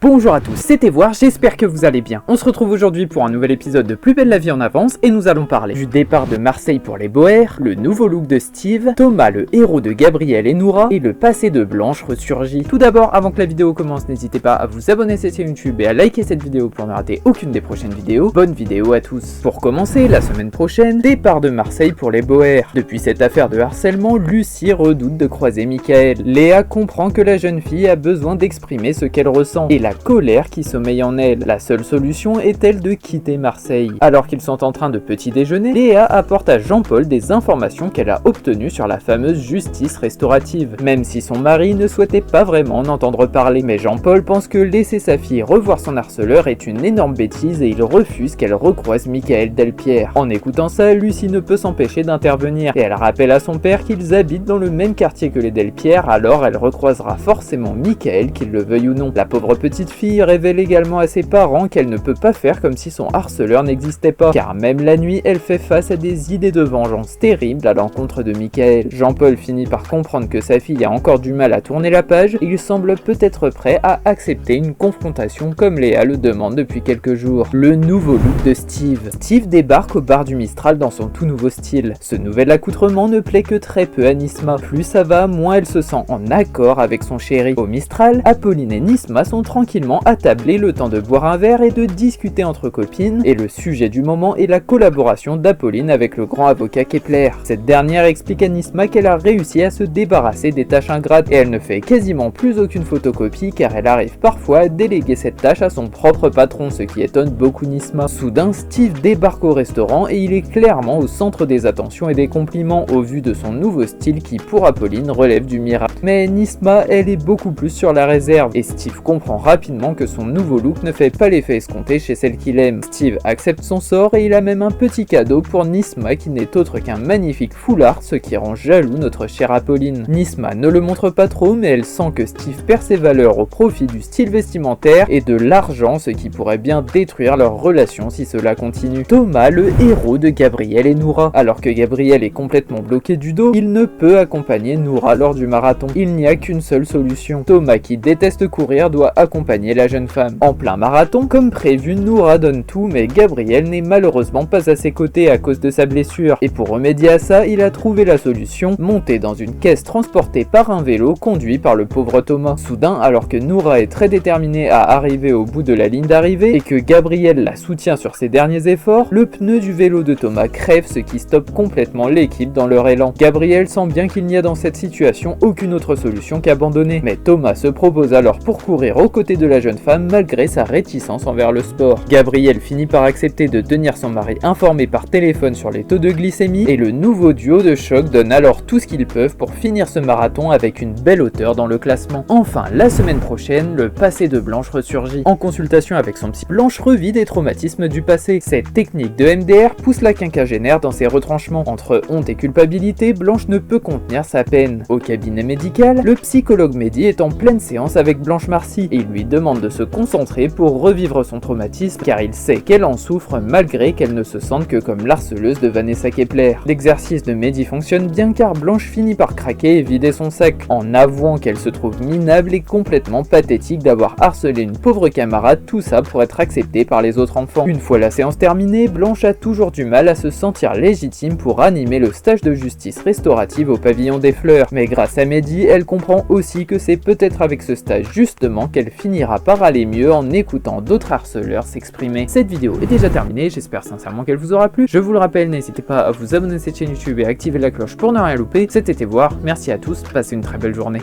Bonjour à tous, c'était Voir, j'espère que vous allez bien. On se retrouve aujourd'hui pour un nouvel épisode de Plus belle la vie en avance et nous allons parler du départ de Marseille pour les Boers, le nouveau look de Steve, Thomas le héros de Gabriel et Noura et le passé de Blanche ressurgit. Tout d'abord, avant que la vidéo commence, n'hésitez pas à vous abonner à cette chaîne YouTube et à liker cette vidéo pour ne rater aucune des prochaines vidéos. Bonne vidéo à tous. Pour commencer, la semaine prochaine, départ de Marseille pour les Boers. Depuis cette affaire de harcèlement, Lucie redoute de croiser Michael. Léa comprend que la jeune fille a besoin d'exprimer ce qu'elle ressent et la colère qui sommeille en elle. La seule solution est-elle de quitter Marseille? Alors qu'ils sont en train de petit déjeuner, Léa apporte à Jean-Paul des informations qu'elle a obtenues sur la fameuse justice restaurative, même si son mari ne souhaitait pas vraiment en entendre parler. Mais Jean-Paul pense que laisser sa fille revoir son harceleur est une énorme bêtise et il refuse qu'elle recroise Michael Delpierre. En écoutant ça, Lucie ne peut s'empêcher d'intervenir et elle rappelle à son père qu'ils habitent dans le même quartier que les Delpierre, alors elle recroisera forcément Michael, qu'il le veuille ou non. La pauvre petite fille révèle également à ses parents qu'elle ne peut pas faire comme si son harceleur n'existait pas, car même la nuit, elle fait face à des idées de vengeance terribles à l'encontre de Michael. Jean-Paul finit par comprendre que sa fille a encore du mal à tourner la page et il semble peut-être prêt à accepter une confrontation comme Léa le demande depuis quelques jours. Le nouveau look de Steve. Steve débarque au bar du Mistral dans son tout nouveau style. Ce nouvel accoutrement ne plaît que très peu à Nisma. Plus ça va, moins elle se sent en accord avec son chéri. Au Mistral, Apolline et Nisma sont tranquillement attablés le temps de boire un verre et de discuter entre copines, et le sujet du moment est la collaboration d'Apolline avec le grand avocat Kepler. Cette dernière explique à Nisma qu'elle a réussi à se débarrasser des tâches ingrates et elle ne fait quasiment plus aucune photocopie car elle arrive parfois à déléguer cette tâche à son propre patron, ce qui étonne beaucoup Nisma. Soudain, Steve débarque au restaurant et il est clairement au centre des attentions et des compliments au vu de son nouveau style qui pour Apolline relève du miracle. Mais Nisma, elle est beaucoup plus sur la réserve et Steve comprend rapidement que son nouveau look ne fait pas l'effet escompté chez celle qu'il aime. Steve accepte son sort et il a même un petit cadeau pour Nisma qui n'est autre qu'un magnifique foulard, ce qui rend jaloux notre chère Apolline. Nisma ne le montre pas trop mais elle sent que Steve perd ses valeurs au profit du style vestimentaire et de l'argent, ce qui pourrait bien détruire leur relation si cela continue. Thomas, le héros de Gabriel et Noura. Alors que Gabriel est complètement bloqué du dos, il ne peut accompagner Noura lors du marathon. Il n'y a qu'une seule solution. Thomas, qui déteste courir, doit accompagner la jeune femme. En plein marathon, comme prévu, Noura donne tout, mais Gabriel n'est malheureusement pas à ses côtés à cause de sa blessure. Et pour remédier à ça, il a trouvé la solution, monter dans une caisse transportée par un vélo conduit par le pauvre Thomas. Soudain, alors que Noura est très déterminée à arriver au bout de la ligne d'arrivée et que Gabriel la soutient sur ses derniers efforts, le pneu du vélo de Thomas crève, ce qui stoppe complètement l'équipe dans leur élan. Gabriel sent bien qu'il n'y a dans cette situation aucune autre solution qu'abandonner, mais Thomas se propose alors pour courir aux côtés de la jeune femme malgré sa réticence envers le sport. Gabriel finit par accepter de tenir son mari informé par téléphone sur les taux de glycémie et le nouveau duo de choc donne alors tout ce qu'ils peuvent pour finir ce marathon avec une belle hauteur dans le classement. Enfin, la semaine prochaine, le passé de Blanche ressurgit. En consultation avec son psy, Blanche revit des traumatismes du passé. Cette technique de MDR pousse la quinquagénaire dans ses retranchements. Entre honte et culpabilité, Blanche ne peut contenir sa peine. Au cabinet médical, le psychologue Mehdi est en pleine séance avec Blanche Marcy et il lui demande de se concentrer pour revivre son traumatisme car il sait qu'elle en souffre malgré qu'elle ne se sente que comme l'harceleuse de Vanessa Kepler. L'exercice de Mehdi fonctionne bien car Blanche finit par craquer et vider son sac en avouant qu'elle se trouve minable et complètement pathétique d'avoir harcelé une pauvre camarade, tout ça pour être acceptée par les autres enfants. Une fois la séance terminée, Blanche a toujours du mal à se sentir légitime pour animer le stage de justice restaurative au pavillon des fleurs, mais grâce à Mehdi, elle comprend aussi que c'est peut-être avec ce stage justement qu'elle finira par aller mieux en écoutant d'autres harceleurs s'exprimer. Cette vidéo est déjà terminée, j'espère sincèrement qu'elle vous aura plu. Je vous le rappelle, n'hésitez pas à vous abonner à cette chaîne YouTube et à activer la cloche pour ne rien louper. C'était Voir, merci à tous, passez une très belle journée.